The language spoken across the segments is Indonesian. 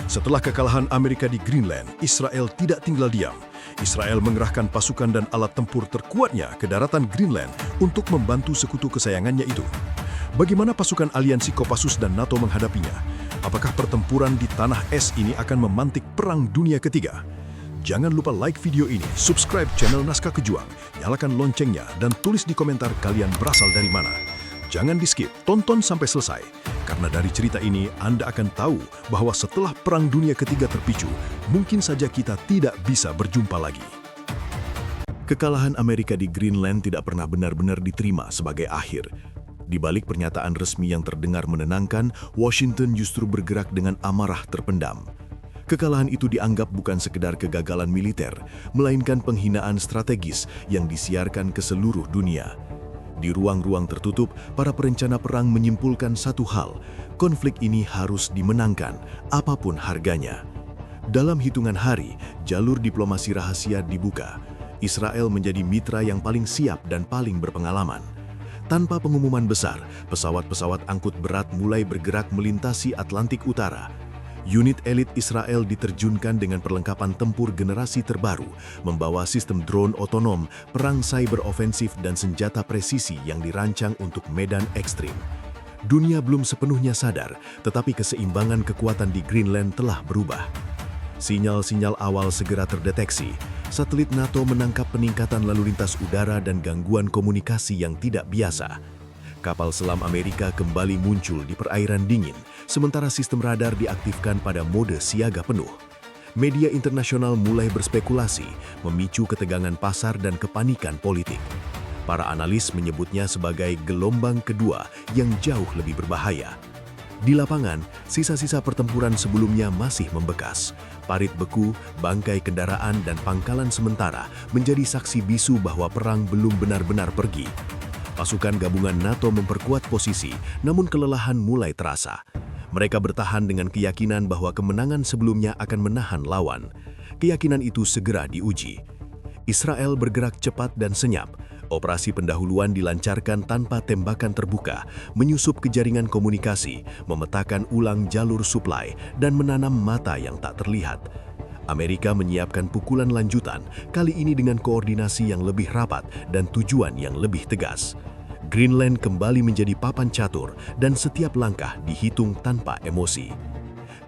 Setelah kekalahan Amerika di Greenland, Israel tidak tinggal diam. Israel mengerahkan pasukan dan alat tempur terkuatnya ke daratan Greenland untuk membantu sekutu kesayangannya itu. Bagaimana pasukan aliansi Kopassus dan NATO menghadapinya? Apakah pertempuran di tanah es ini akan memantik Perang Dunia Ketiga? Jangan lupa like video ini, subscribe channel Naskah Kejuang, nyalakan loncengnya, dan tulis di komentar kalian berasal dari mana. Jangan di-skip, tonton sampai selesai. Karena dari cerita ini, Anda akan tahu bahwa setelah Perang Dunia Ketiga terpicu, mungkin saja kita tidak bisa berjumpa lagi. Kekalahan Amerika di Greenland tidak pernah benar-benar diterima sebagai akhir. Di balik pernyataan resmi yang terdengar menenangkan, Washington justru bergerak dengan amarah terpendam. Kekalahan itu dianggap bukan sekedar kegagalan militer, melainkan penghinaan strategis yang disiarkan ke seluruh dunia. Di ruang-ruang tertutup, para perencana perang menyimpulkan satu hal, konflik ini harus dimenangkan, apapun harganya. Dalam hitungan hari, jalur diplomasi rahasia dibuka. Israel menjadi mitra yang paling siap dan paling berpengalaman. Tanpa pengumuman besar, pesawat-pesawat angkut berat mulai bergerak melintasi Atlantik Utara. Unit elit Israel diterjunkan dengan perlengkapan tempur generasi terbaru, membawa sistem drone otonom, perang cyber ofensif, dan senjata presisi yang dirancang untuk medan ekstrim. Dunia belum sepenuhnya sadar, tetapi keseimbangan kekuatan di Greenland telah berubah. Sinyal-sinyal awal segera terdeteksi. Satelit NATO menangkap peningkatan lalu lintas udara dan gangguan komunikasi yang tidak biasa. Kapal selam Amerika kembali muncul di perairan dingin, sementara sistem radar diaktifkan pada mode siaga penuh. Media internasional mulai berspekulasi, memicu ketegangan pasar dan kepanikan politik. Para analis menyebutnya sebagai gelombang kedua yang jauh lebih berbahaya. Di lapangan, sisa-sisa pertempuran sebelumnya masih membekas. Parit beku, bangkai kendaraan, dan pangkalan sementara menjadi saksi bisu bahwa perang belum benar-benar pergi. Pasukan gabungan NATO memperkuat posisi, namun kelelahan mulai terasa. Mereka bertahan dengan keyakinan bahwa kemenangan sebelumnya akan menahan lawan. Keyakinan itu segera diuji. Israel bergerak cepat dan senyap. Operasi pendahuluan dilancarkan tanpa tembakan terbuka, menyusup ke jaringan komunikasi, memetakan ulang jalur suplai, dan menanam mata yang tak terlihat. Amerika menyiapkan pukulan lanjutan, kali ini dengan koordinasi yang lebih rapat dan tujuan yang lebih tegas. Greenland kembali menjadi papan catur dan setiap langkah dihitung tanpa emosi.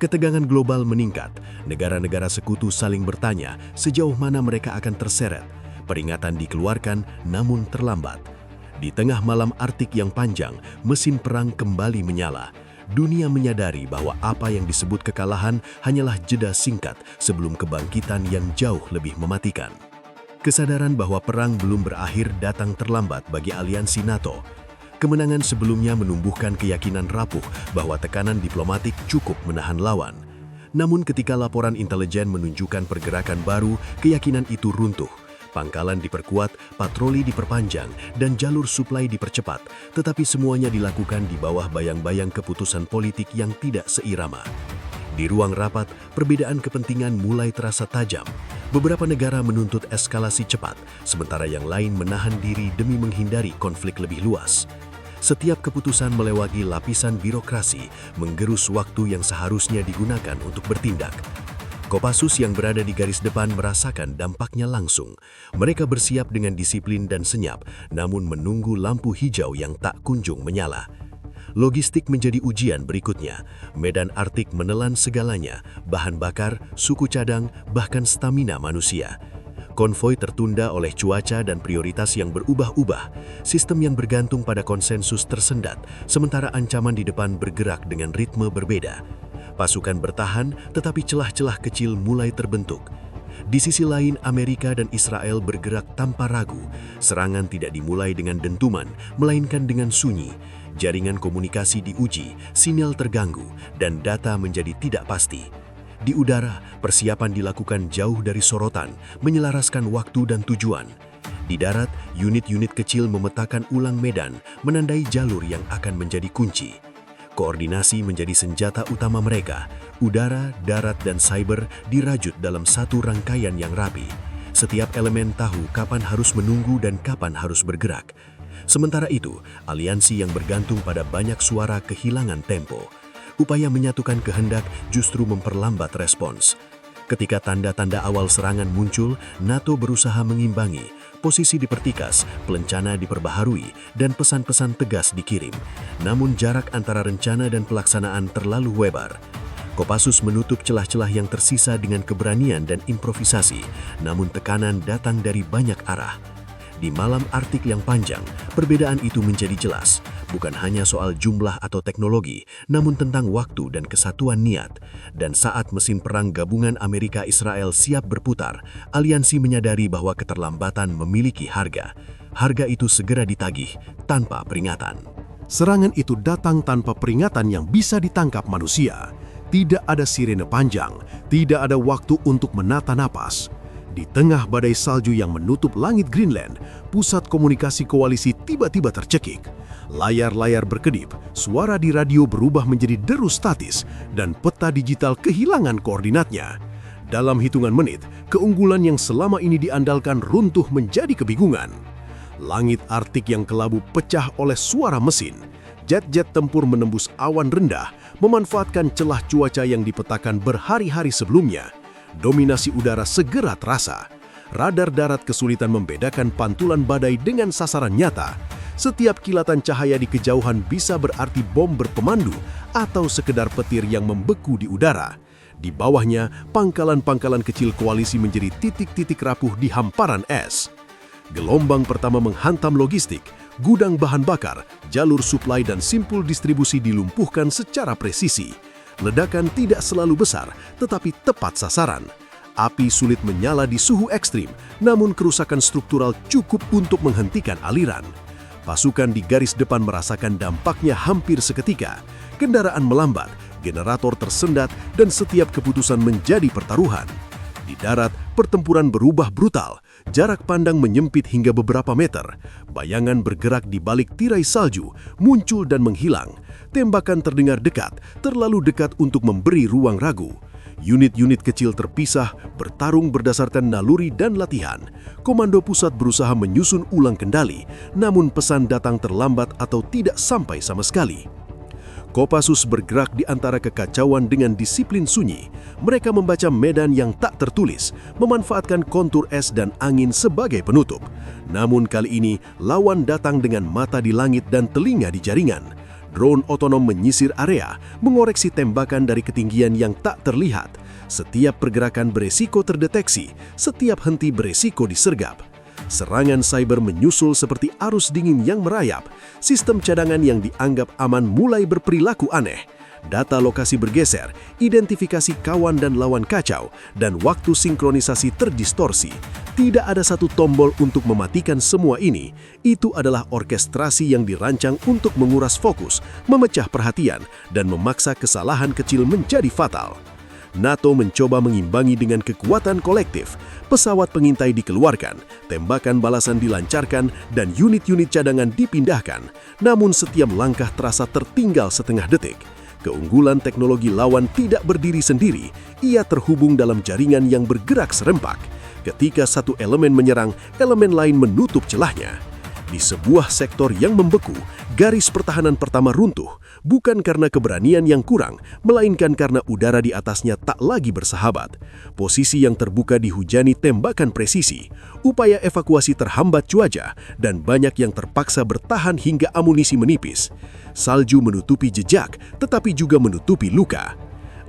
Ketegangan global meningkat, negara-negara sekutu saling bertanya sejauh mana mereka akan terseret. Peringatan dikeluarkan namun terlambat. Di tengah malam Arktik yang panjang, mesin perang kembali menyala. Dunia menyadari bahwa apa yang disebut kekalahan hanyalah jeda singkat sebelum kebangkitan yang jauh lebih mematikan. Kesadaran bahwa perang belum berakhir datang terlambat bagi aliansi NATO. Kemenangan sebelumnya menumbuhkan keyakinan rapuh bahwa tekanan diplomatik cukup menahan lawan. Namun ketika laporan intelijen menunjukkan pergerakan baru, keyakinan itu runtuh. Pangkalan diperkuat, patroli diperpanjang, dan jalur suplai dipercepat, tetapi semuanya dilakukan di bawah bayang-bayang keputusan politik yang tidak seirama. Di ruang rapat, perbedaan kepentingan mulai terasa tajam. Beberapa negara menuntut eskalasi cepat, sementara yang lain menahan diri demi menghindari konflik lebih luas. Setiap keputusan melewati lapisan birokrasi, menggerus waktu yang seharusnya digunakan untuk bertindak. Kopassus yang berada di garis depan merasakan dampaknya langsung. Mereka bersiap dengan disiplin dan senyap, namun menunggu lampu hijau yang tak kunjung menyala. Logistik menjadi ujian berikutnya. Medan Arktik menelan segalanya, bahan bakar, suku cadang, bahkan stamina manusia. Konvoi tertunda oleh cuaca dan prioritas yang berubah-ubah. Sistem yang bergantung pada konsensus tersendat, sementara ancaman di depan bergerak dengan ritme berbeda. Pasukan bertahan, tetapi celah-celah kecil mulai terbentuk. Di sisi lain, Amerika dan Israel bergerak tanpa ragu. Serangan tidak dimulai dengan dentuman, melainkan dengan sunyi. Jaringan komunikasi diuji, sinyal terganggu, dan data menjadi tidak pasti. Di udara, persiapan dilakukan jauh dari sorotan, menyelaraskan waktu dan tujuan. Di darat, unit-unit kecil memetakan ulang medan, menandai jalur yang akan menjadi kunci. Koordinasi menjadi senjata utama mereka. Udara, darat, dan cyber dirajut dalam satu rangkaian yang rapi. Setiap elemen tahu kapan harus menunggu dan kapan harus bergerak. Sementara itu, aliansi yang bergantung pada banyak suara kehilangan tempo. upaya menyatukan kehendak justru memperlambat respons. Ketika tanda-tanda awal serangan muncul, NATO berusaha mengimbangi. Posisi dipertikas, pelencana diperbaharui, dan pesan-pesan tegas dikirim. Namun jarak antara rencana dan pelaksanaan terlalu lebar. Kopassus menutup celah-celah yang tersisa dengan keberanian dan improvisasi, namun tekanan datang dari banyak arah. Di malam Arktik yang panjang, perbedaan itu menjadi jelas. Bukan hanya soal jumlah atau teknologi, namun tentang waktu dan kesatuan niat. Dan saat mesin perang gabungan Amerika-Israel siap berputar, aliansi menyadari bahwa keterlambatan memiliki harga. Harga itu segera ditagih tanpa peringatan. Serangan itu datang tanpa peringatan yang bisa ditangkap manusia. Tidak ada sirene panjang, tidak ada waktu untuk menata napas. Di tengah badai salju yang menutup langit Greenland, pusat komunikasi koalisi tiba-tiba tercekik. Layar-layar berkedip, suara di radio berubah menjadi deru statis, dan peta digital kehilangan koordinatnya. Dalam hitungan menit, keunggulan yang selama ini diandalkan runtuh menjadi kebingungan. Langit Arktik yang kelabu pecah oleh suara mesin. Jet-jet tempur menembus awan rendah, memanfaatkan celah cuaca yang dipetakan berhari-hari sebelumnya. Dominasi udara segera terasa. Radar darat kesulitan membedakan pantulan badai dengan sasaran nyata. Setiap kilatan cahaya di kejauhan bisa berarti bom berpemandu atau sekedar petir yang membeku di udara. Di bawahnya, pangkalan-pangkalan kecil koalisi menjadi titik-titik rapuh di hamparan es. Gelombang pertama menghantam logistik, gudang bahan bakar, jalur suplai dan simpul distribusi dilumpuhkan secara presisi. Ledakan tidak selalu besar, tetapi tepat sasaran. Api sulit menyala di suhu ekstrim, namun kerusakan struktural cukup untuk menghentikan aliran. Pasukan di garis depan merasakan dampaknya hampir seketika. Kendaraan melambat, generator tersendat, dan setiap keputusan menjadi pertaruhan. Di darat, pertempuran berubah brutal. Jarak pandang menyempit hingga beberapa meter. Bayangan bergerak di balik tirai salju, muncul dan menghilang. Tembakan terdengar dekat, terlalu dekat untuk memberi ruang ragu. Unit-unit kecil terpisah, bertarung berdasarkan naluri dan latihan. Komando pusat berusaha menyusun ulang kendali, namun pesan datang terlambat atau tidak sampai sama sekali. Kopassus bergerak di antara kekacauan dengan disiplin sunyi. Mereka membaca medan yang tak tertulis, memanfaatkan kontur es dan angin sebagai penutup. Namun kali ini, lawan datang dengan mata di langit dan telinga di jaringan. Drone otonom menyisir area, mengoreksi tembakan dari ketinggian yang tak terlihat. Setiap pergerakan beresiko terdeteksi, setiap henti beresiko disergap. Serangan cyber menyusul seperti arus dingin yang merayap. Sistem cadangan yang dianggap aman mulai berperilaku aneh. Data lokasi bergeser, identifikasi kawan dan lawan kacau, dan waktu sinkronisasi terdistorsi. Tidak ada satu tombol untuk mematikan semua ini. Itu adalah orkestrasi yang dirancang untuk menguras fokus, memecah perhatian, dan memaksa kesalahan kecil menjadi fatal. NATO mencoba mengimbangi dengan kekuatan kolektif. Pesawat pengintai dikeluarkan, tembakan balasan dilancarkan, dan unit-unit cadangan dipindahkan. Namun setiap langkah terasa tertinggal setengah detik. Keunggulan teknologi lawan tidak berdiri sendiri, ia terhubung dalam jaringan yang bergerak serempak. Ketika satu elemen menyerang, elemen lain menutup celahnya. Di sebuah sektor yang membeku, garis pertahanan pertama runtuh, bukan karena keberanian yang kurang, melainkan karena udara di atasnya tak lagi bersahabat. Posisi yang terbuka dihujani tembakan presisi, upaya evakuasi terhambat cuaca, dan banyak yang terpaksa bertahan hingga amunisi menipis. Salju menutupi jejak, tetapi juga menutupi luka.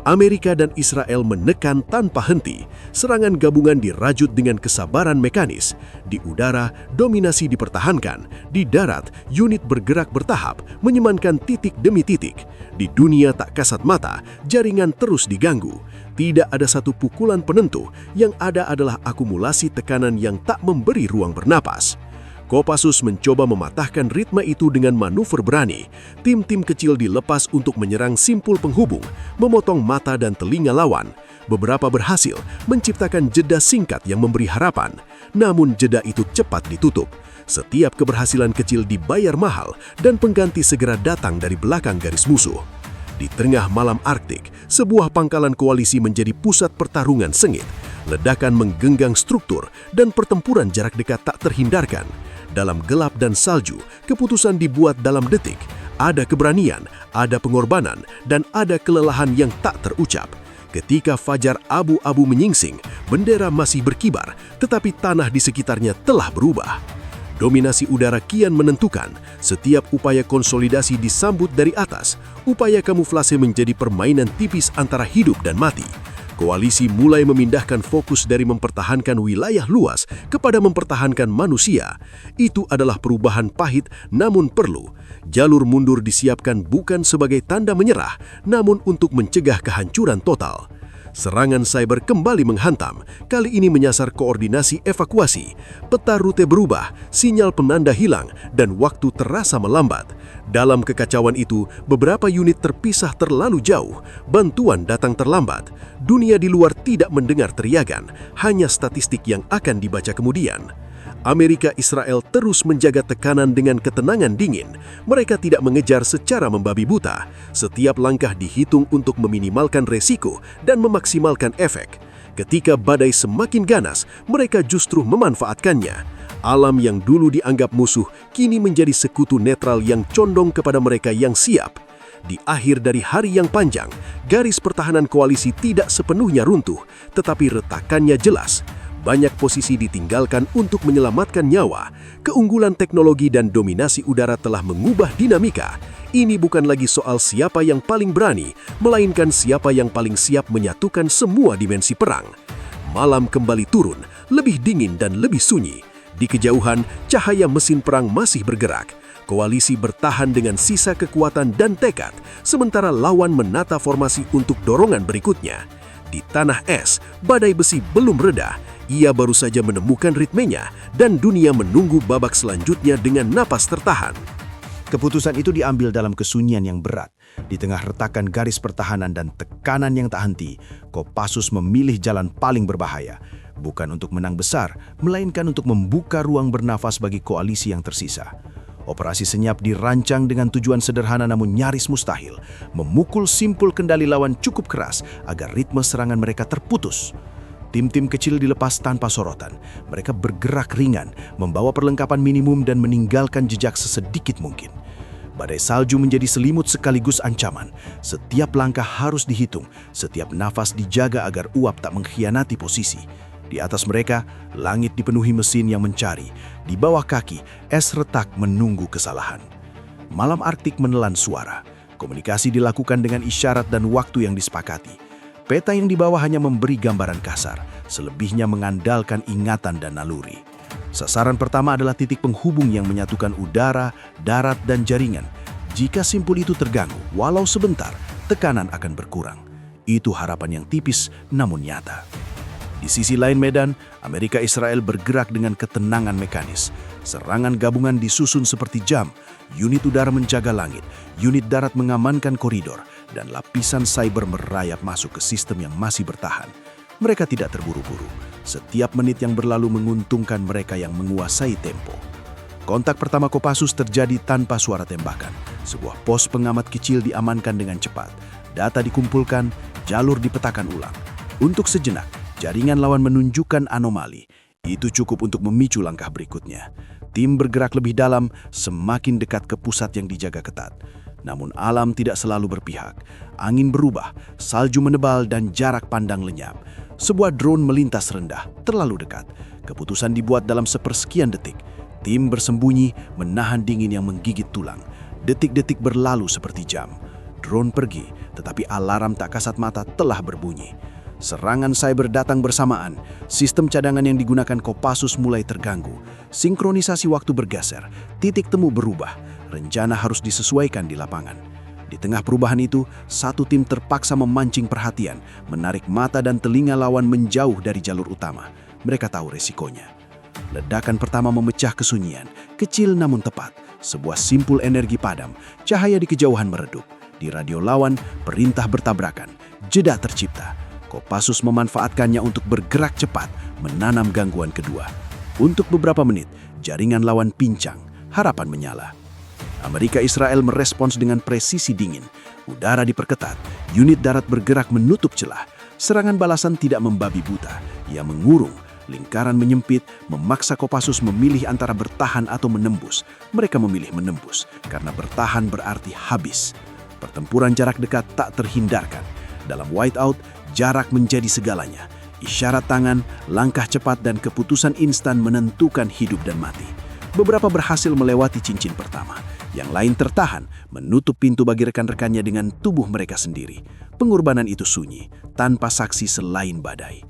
Amerika dan Israel menekan tanpa henti. Serangan gabungan dirajut dengan kesabaran mekanis. Di udara, dominasi dipertahankan. Di darat, unit bergerak bertahap, menyemankan titik demi titik. Di dunia tak kasat mata, jaringan terus diganggu. Tidak ada satu pukulan penentu, yang ada adalah akumulasi tekanan yang tak memberi ruang bernapas. Kopassus mencoba mematahkan ritme itu dengan manuver berani. Tim-tim kecil dilepas untuk menyerang simpul penghubung, memotong mata dan telinga lawan. Beberapa berhasil menciptakan jeda singkat yang memberi harapan, namun jeda itu cepat ditutup. Setiap keberhasilan kecil dibayar mahal dan pengganti segera datang dari belakang garis musuh. Di tengah malam Arktik, sebuah pangkalan koalisi menjadi pusat pertarungan sengit. Ledakan menggenggang struktur dan pertempuran jarak dekat tak terhindarkan. Dalam gelap dan salju, keputusan dibuat dalam detik. Ada keberanian, ada pengorbanan, dan ada kelelahan yang tak terucap. Ketika fajar abu-abu menyingsing, bendera masih berkibar, tetapi tanah di sekitarnya telah berubah. Dominasi udara kian menentukan, setiap upaya konsolidasi disambut dari atas, upaya kamuflase menjadi permainan tipis antara hidup dan mati. Koalisi mulai memindahkan fokus dari mempertahankan wilayah luas kepada mempertahankan manusia. Itu adalah perubahan pahit namun perlu. Jalur mundur disiapkan bukan sebagai tanda menyerah, namun untuk mencegah kehancuran total. Serangan cyber kembali menghantam, kali ini menyasar koordinasi evakuasi. Peta rute berubah, sinyal penanda hilang, dan waktu terasa melambat. Dalam kekacauan itu, beberapa unit terpisah terlalu jauh, bantuan datang terlambat. Dunia di luar tidak mendengar teriakan, hanya statistik yang akan dibaca kemudian. Amerika Israel terus menjaga tekanan dengan ketenangan dingin. Mereka tidak mengejar secara membabi buta. Setiap langkah dihitung untuk meminimalkan resiko dan memaksimalkan efek. Ketika badai semakin ganas, mereka justru memanfaatkannya. Alam yang dulu dianggap musuh kini menjadi sekutu netral yang condong kepada mereka yang siap. Di akhir dari hari yang panjang, garis pertahanan koalisi tidak sepenuhnya runtuh, tetapi retakannya jelas. Banyak posisi ditinggalkan untuk menyelamatkan nyawa. Keunggulan teknologi dan dominasi udara telah mengubah dinamika. Ini bukan lagi soal siapa yang paling berani, melainkan siapa yang paling siap menyatukan semua dimensi perang. Malam kembali turun, lebih dingin dan lebih sunyi. Di kejauhan, cahaya mesin perang masih bergerak. Koalisi bertahan dengan sisa kekuatan dan tekad, sementara lawan menata formasi untuk dorongan berikutnya. Di tanah es, badai besi belum reda. Ia baru saja menemukan ritmenya dan dunia menunggu babak selanjutnya dengan napas tertahan. Keputusan itu diambil dalam kesunyian yang berat. Di tengah retakan garis pertahanan dan tekanan yang tak henti, Kopassus memilih jalan paling berbahaya. Bukan untuk menang besar, melainkan untuk membuka ruang bernafas bagi koalisi yang tersisa. Operasi Senyap dirancang dengan tujuan sederhana namun nyaris mustahil, memukul simpul kendali lawan cukup keras agar ritme serangan mereka terputus. Tim-tim kecil dilepas tanpa sorotan. Mereka bergerak ringan, membawa perlengkapan minimum dan meninggalkan jejak sesedikit mungkin. Badai salju menjadi selimut sekaligus ancaman. Setiap langkah harus dihitung, setiap nafas dijaga agar uap tak mengkhianati posisi. Di atas mereka, langit dipenuhi mesin yang mencari. Di bawah kaki, es retak menunggu kesalahan. Malam Arktik menelan suara. Komunikasi dilakukan dengan isyarat dan waktu yang disepakati. Peta yang dibawa hanya memberi gambaran kasar, selebihnya mengandalkan ingatan dan naluri. Sasaran pertama adalah titik penghubung yang menyatukan udara, darat, dan jaringan. Jika simpul itu terganggu, walau sebentar, tekanan akan berkurang. Itu harapan yang tipis namun nyata. Di sisi lain medan, Amerika Israel bergerak dengan ketenangan mekanis. Serangan gabungan disusun seperti jam, unit udara menjaga langit, unit darat mengamankan koridor, dan lapisan cyber merayap masuk ke sistem yang masih bertahan. Mereka tidak terburu-buru. Setiap menit yang berlalu menguntungkan mereka yang menguasai tempo. Kontak pertama Kopassus terjadi tanpa suara tembakan. Sebuah pos pengamat kecil diamankan dengan cepat. Data dikumpulkan, jalur dipetakan ulang. Untuk sejenak, jaringan lawan menunjukkan anomali. Itu cukup untuk memicu langkah berikutnya. Tim bergerak lebih dalam, semakin dekat ke pusat yang dijaga ketat. Namun alam tidak selalu berpihak. Angin berubah, salju menebal dan jarak pandang lenyap. Sebuah drone melintas rendah, terlalu dekat. Keputusan dibuat dalam sepersekian detik. Tim bersembunyi, menahan dingin yang menggigit tulang. Detik-detik berlalu seperti jam. Drone pergi, tetapi alarm tak kasat mata telah berbunyi. Serangan cyber datang bersamaan. Sistem cadangan yang digunakan Kopassus mulai terganggu. Sinkronisasi waktu bergeser, titik temu berubah. Rencana harus disesuaikan di lapangan. Di tengah perubahan itu, satu tim terpaksa memancing perhatian, menarik mata dan telinga lawan menjauh dari jalur utama. Mereka tahu resikonya. Ledakan pertama memecah kesunyian, kecil namun tepat. Sebuah simpul energi padam, cahaya di kejauhan meredup. Di radio lawan, perintah bertabrakan, jeda tercipta. Kopassus memanfaatkannya untuk bergerak cepat, menanam gangguan kedua. Untuk beberapa menit, jaringan lawan pincang, harapan menyala. Amerika Israel merespons dengan presisi dingin. Udara diperketat, unit darat bergerak menutup celah. Serangan balasan tidak membabi buta. Ia mengurung, Lingkaran menyempit, memaksa Kopassus memilih antara bertahan atau menembus. Mereka memilih menembus, karena bertahan berarti habis. Pertempuran jarak dekat tak terhindarkan. Dalam whiteout, jarak menjadi segalanya. Isyarat tangan, langkah cepat, dan keputusan instan menentukan hidup dan mati. Beberapa berhasil melewati cincin pertama. Yang lain tertahan, menutup pintu bagi rekan-rekannya dengan tubuh mereka sendiri. Pengorbanan itu sunyi, tanpa saksi selain badai.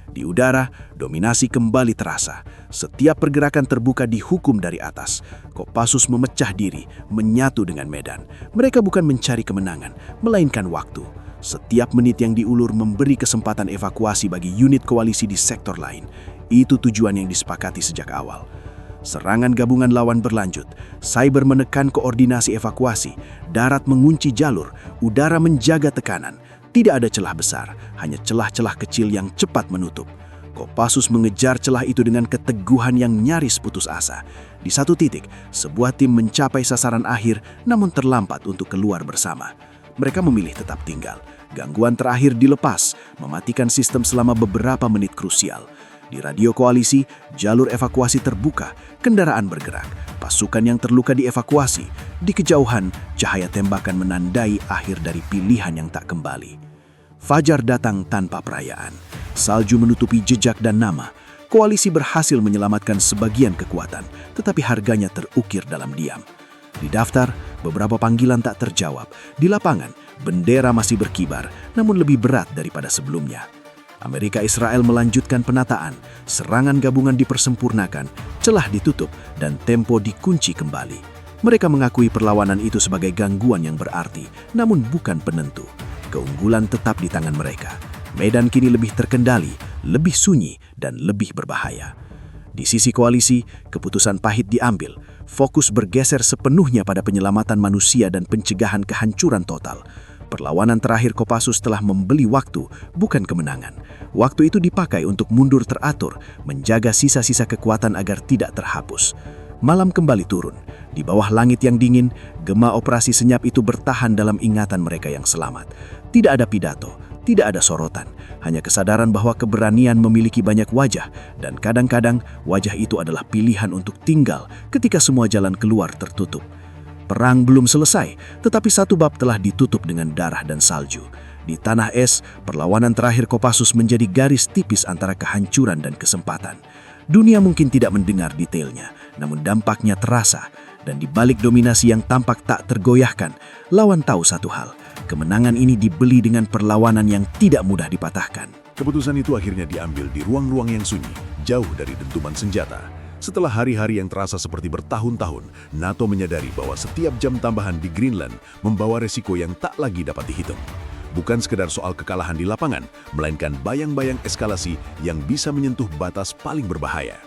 Di udara, dominasi kembali terasa. Setiap pergerakan terbuka dihukum dari atas. Kopassus memecah diri, menyatu dengan medan. Mereka bukan mencari kemenangan, melainkan waktu. Setiap menit yang diulur memberi kesempatan evakuasi bagi unit koalisi di sektor lain. Itu tujuan yang disepakati sejak awal. Serangan gabungan lawan berlanjut. Cyber menekan koordinasi evakuasi. Darat mengunci jalur. Udara menjaga tekanan. Tidak ada celah besar, hanya celah-celah kecil yang cepat menutup. Kopassus mengejar celah itu dengan keteguhan yang nyaris putus asa. Di satu titik, sebuah tim mencapai sasaran akhir namun terlambat untuk keluar bersama. Mereka memilih tetap tinggal. Gangguan terakhir dilepas, mematikan sistem selama beberapa menit krusial. Di radio koalisi, jalur evakuasi terbuka, kendaraan bergerak, pasukan yang terluka dievakuasi. Di kejauhan, cahaya tembakan menandai akhir dari pilihan yang tak kembali. Fajar datang tanpa perayaan. Salju menutupi jejak dan nama. Koalisi berhasil menyelamatkan sebagian kekuatan, tetapi harganya terukir dalam diam. Di daftar, beberapa panggilan tak terjawab. Di lapangan, bendera masih berkibar, namun lebih berat daripada sebelumnya. Amerika Israel melanjutkan penataan, serangan gabungan dipersempurnakan, celah ditutup, dan tempo dikunci kembali. Mereka mengakui perlawanan itu sebagai gangguan yang berarti, namun bukan penentu. Keunggulan tetap di tangan mereka. Medan kini lebih terkendali, lebih sunyi, dan lebih berbahaya. Di sisi koalisi, keputusan pahit diambil. Fokus bergeser sepenuhnya pada penyelamatan manusia dan pencegahan kehancuran total. Perlawanan terakhir Kopassus telah membeli waktu, bukan kemenangan. Waktu itu dipakai untuk mundur teratur, menjaga sisa-sisa kekuatan agar tidak terhapus. Malam kembali turun. Di bawah langit yang dingin, gema operasi senyap itu bertahan dalam ingatan mereka yang selamat. Tidak ada pidato, tidak ada sorotan, hanya kesadaran bahwa keberanian memiliki banyak wajah, dan kadang-kadang wajah itu adalah pilihan untuk tinggal ketika semua jalan keluar tertutup. Perang belum selesai, tetapi satu bab telah ditutup dengan darah dan salju. Di tanah es, perlawanan terakhir Kopassus menjadi garis tipis antara kehancuran dan kesempatan. Dunia mungkin tidak mendengar detailnya, namun dampaknya terasa. Dan di balik dominasi yang tampak tak tergoyahkan, lawan tahu satu hal, kemenangan ini dibeli dengan perlawanan yang tidak mudah dipatahkan. Keputusan itu akhirnya diambil di ruang-ruang yang sunyi, jauh dari dentuman senjata. Setelah hari-hari yang terasa seperti bertahun-tahun, NATO menyadari bahwa setiap jam tambahan di Greenland membawa resiko yang tak lagi dapat dihitung. Bukan sekedar soal kekalahan di lapangan, melainkan bayang-bayang eskalasi yang bisa menyentuh batas paling berbahaya.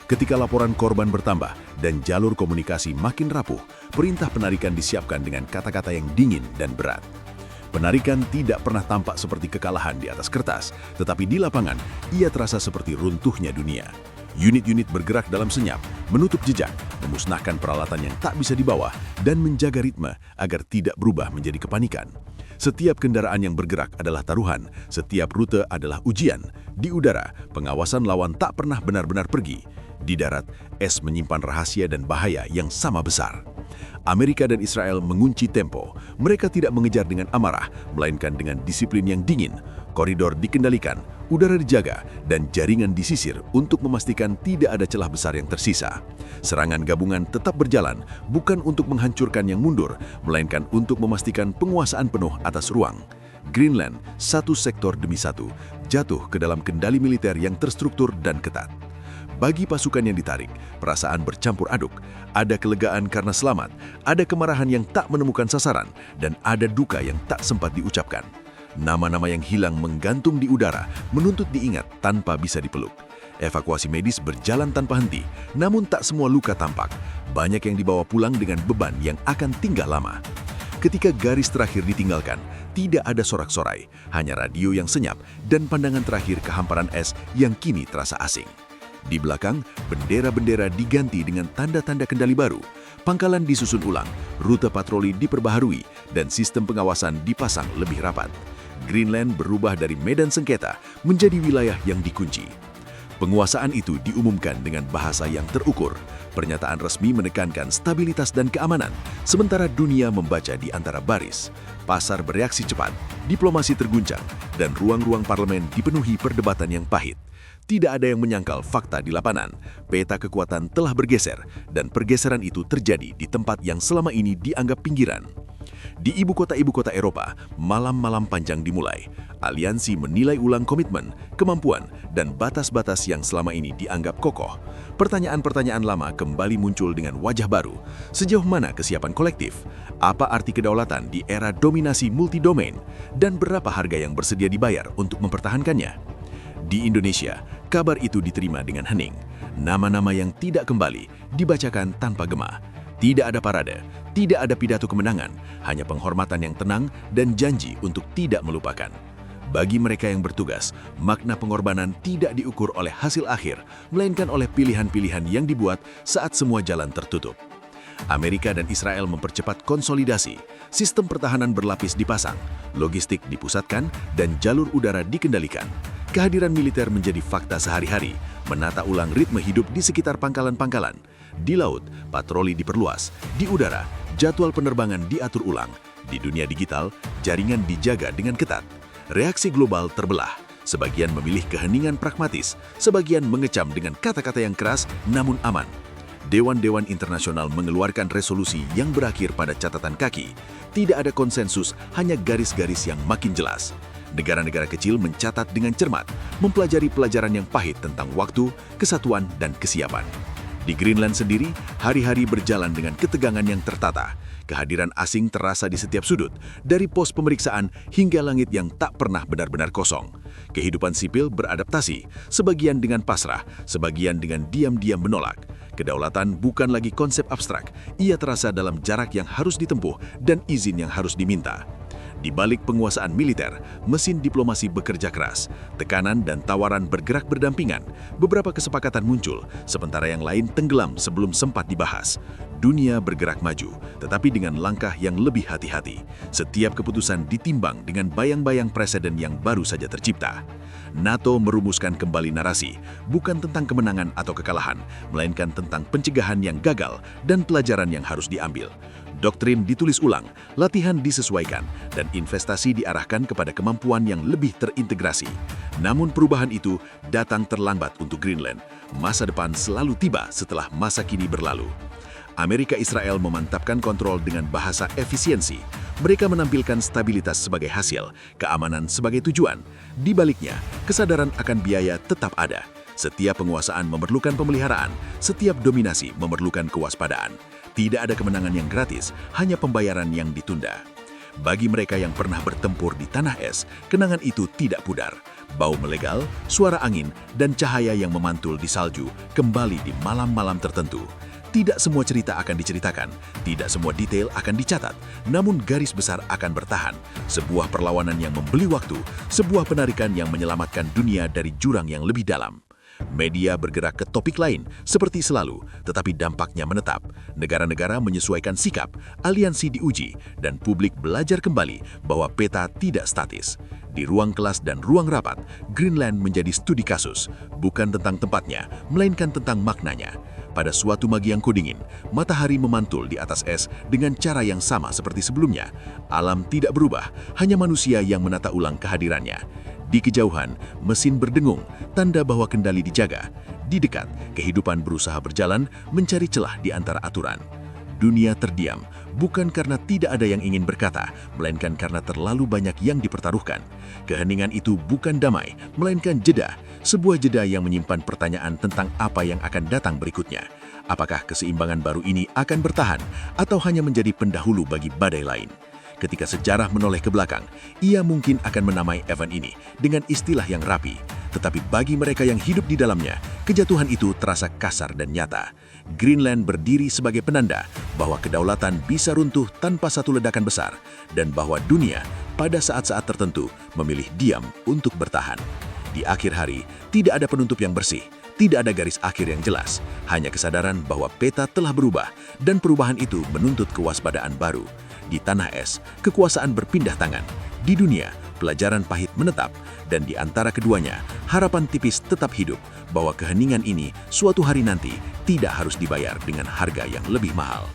Ketika laporan korban bertambah dan jalur komunikasi makin rapuh, perintah penarikan disiapkan dengan kata-kata yang dingin dan berat. Penarikan tidak pernah tampak seperti kekalahan di atas kertas, tetapi di lapangan ia terasa seperti runtuhnya dunia. Unit-unit bergerak dalam senyap, menutup jejak, memusnahkan peralatan yang tak bisa dibawa, dan menjaga ritme agar tidak berubah menjadi kepanikan. Setiap kendaraan yang bergerak adalah taruhan, setiap rute adalah ujian. Di udara, pengawasan lawan tak pernah benar-benar pergi. Di darat, es menyimpan rahasia dan bahaya yang sama besar. Amerika dan Israel mengunci tempo. Mereka tidak mengejar dengan amarah, melainkan dengan disiplin yang dingin. Koridor dikendalikan, udara dijaga, dan jaringan disisir untuk memastikan tidak ada celah besar yang tersisa. Serangan gabungan tetap berjalan, bukan untuk menghancurkan yang mundur, melainkan untuk memastikan penguasaan penuh atas ruang. Greenland, satu sektor demi satu, jatuh ke dalam kendali militer yang terstruktur dan ketat. Bagi pasukan yang ditarik, perasaan bercampur aduk. Ada kelegaan karena selamat, ada kemarahan yang tak menemukan sasaran, dan ada duka yang tak sempat diucapkan. Nama-nama yang hilang menggantung di udara, menuntut diingat tanpa bisa dipeluk. Evakuasi medis berjalan tanpa henti, namun tak semua luka tampak. Banyak yang dibawa pulang dengan beban yang akan tinggal lama. Ketika garis terakhir ditinggalkan, tidak ada sorak-sorai, hanya radio yang senyap dan pandangan terakhir ke hamparan es yang kini terasa asing. Di belakang, bendera-bendera diganti dengan tanda-tanda kendali baru. Pangkalan disusun ulang, rute patroli diperbaharui, dan sistem pengawasan dipasang lebih rapat. Greenland berubah dari medan sengketa menjadi wilayah yang dikunci. Penguasaan itu diumumkan dengan bahasa yang terukur. Pernyataan resmi menekankan stabilitas dan keamanan, sementara dunia membaca di antara baris. Pasar bereaksi cepat, diplomasi terguncang, dan ruang-ruang parlemen dipenuhi perdebatan yang pahit. Tidak ada yang menyangkal fakta di lapangan. Peta kekuatan telah bergeser, dan pergeseran itu terjadi di tempat yang selama ini dianggap pinggiran. Di ibu kota Eropa, malam-malam panjang dimulai. Aliansi menilai ulang komitmen, kemampuan, dan batas-batas yang selama ini dianggap kokoh. Pertanyaan-pertanyaan lama kembali muncul dengan wajah baru. Sejauh mana kesiapan kolektif? Apa arti kedaulatan di era dominasi multidomain? Dan berapa harga yang bersedia dibayar untuk mempertahankannya? Di Indonesia, kabar itu diterima dengan hening. Nama-nama yang tidak kembali dibacakan tanpa gema. Tidak ada parade, tidak ada pidato kemenangan, hanya penghormatan yang tenang dan janji untuk tidak melupakan. Bagi mereka yang bertugas, makna pengorbanan tidak diukur oleh hasil akhir, melainkan oleh pilihan-pilihan yang dibuat saat semua jalan tertutup. Amerika dan Israel mempercepat konsolidasi, sistem pertahanan berlapis dipasang, logistik dipusatkan, dan jalur udara dikendalikan. Kehadiran militer menjadi fakta sehari-hari, menata ulang ritme hidup di sekitar pangkalan-pangkalan. Di laut, patroli diperluas. Di udara, jadwal penerbangan diatur ulang. Di dunia digital, jaringan dijaga dengan ketat. Reaksi global terbelah. Sebagian memilih keheningan pragmatis, sebagian mengecam dengan kata-kata yang keras namun aman. Dewan-dewan internasional mengeluarkan resolusi yang berakhir pada catatan kaki. Tidak ada konsensus, hanya garis-garis yang makin jelas. Negara-negara kecil mencatat dengan cermat, mempelajari pelajaran yang pahit tentang waktu, kesatuan, dan kesiapan. Di Greenland sendiri, hari-hari berjalan dengan ketegangan yang tertata. Kehadiran asing terasa di setiap sudut, dari pos pemeriksaan hingga langit yang tak pernah benar-benar kosong. Kehidupan sipil beradaptasi, sebagian dengan pasrah, sebagian dengan diam-diam menolak. Kedaulatan bukan lagi konsep abstrak, ia terasa dalam jarak yang harus ditempuh dan izin yang harus diminta. Di balik penguasaan militer, mesin diplomasi bekerja keras. Tekanan dan tawaran bergerak berdampingan. Beberapa kesepakatan muncul, sementara yang lain tenggelam sebelum sempat dibahas. Dunia bergerak maju, tetapi dengan langkah yang lebih hati-hati. Setiap keputusan ditimbang dengan bayang-bayang presiden yang baru saja tercipta. NATO merumuskan kembali narasi, bukan tentang kemenangan atau kekalahan, melainkan tentang pencegahan yang gagal dan pelajaran yang harus diambil. Doktrin ditulis ulang, latihan disesuaikan, dan investasi diarahkan kepada kemampuan yang lebih terintegrasi. Namun perubahan itu datang terlambat untuk Greenland. Masa depan selalu tiba setelah masa kini berlalu. Amerika Israel memantapkan kontrol dengan bahasa efisiensi. Mereka menampilkan stabilitas sebagai hasil, keamanan sebagai tujuan. Di baliknya, kesadaran akan biaya tetap ada. Setiap penguasaan memerlukan pemeliharaan, setiap dominasi memerlukan kewaspadaan. Tidak ada kemenangan yang gratis, hanya pembayaran yang ditunda. Bagi mereka yang pernah bertempur di tanah es, kenangan itu tidak pudar. Bau melegal, suara angin, dan cahaya yang memantul di salju kembali di malam-malam tertentu. Tidak semua cerita akan diceritakan, tidak semua detail akan dicatat, namun garis besar akan bertahan. Sebuah perlawanan yang membeli waktu, sebuah penarikan yang menyelamatkan dunia dari jurang yang lebih dalam. Media bergerak ke topik lain, seperti selalu, tetapi dampaknya menetap. Negara-negara menyesuaikan sikap, aliansi diuji, dan publik belajar kembali bahwa peta tidak statis. Di ruang kelas dan ruang rapat, Greenland menjadi studi kasus, bukan tentang tempatnya, melainkan tentang maknanya. Pada suatu pagi yang kudingin, matahari memantul di atas es dengan cara yang sama seperti sebelumnya. Alam tidak berubah, hanya manusia yang menata ulang kehadirannya. Di kejauhan, mesin berdengung, tanda bahwa kendali dijaga. Di dekat, kehidupan berusaha berjalan, mencari celah di antara aturan. Dunia terdiam, bukan karena tidak ada yang ingin berkata, melainkan karena terlalu banyak yang dipertaruhkan. Keheningan itu bukan damai, melainkan jeda, sebuah jeda yang menyimpan pertanyaan tentang apa yang akan datang berikutnya. Apakah keseimbangan baru ini akan bertahan, atau hanya menjadi pendahulu bagi badai lain? Ketika sejarah menoleh ke belakang, ia mungkin akan menamai event ini dengan istilah yang rapi. Tetapi bagi mereka yang hidup di dalamnya, kejatuhan itu terasa kasar dan nyata. Greenland berdiri sebagai penanda bahwa kedaulatan bisa runtuh tanpa satu ledakan besar, dan bahwa dunia pada saat-saat tertentu memilih diam untuk bertahan. Di akhir hari, tidak ada penutup yang bersih, tidak ada garis akhir yang jelas, hanya kesadaran bahwa peta telah berubah, dan perubahan itu menuntut kewaspadaan baru. Di tanah es, kekuasaan berpindah tangan. Di dunia, pelajaran pahit menetap, dan di antara keduanya, harapan tipis tetap hidup bahwa keheningan ini suatu hari nanti tidak harus dibayar dengan harga yang lebih mahal.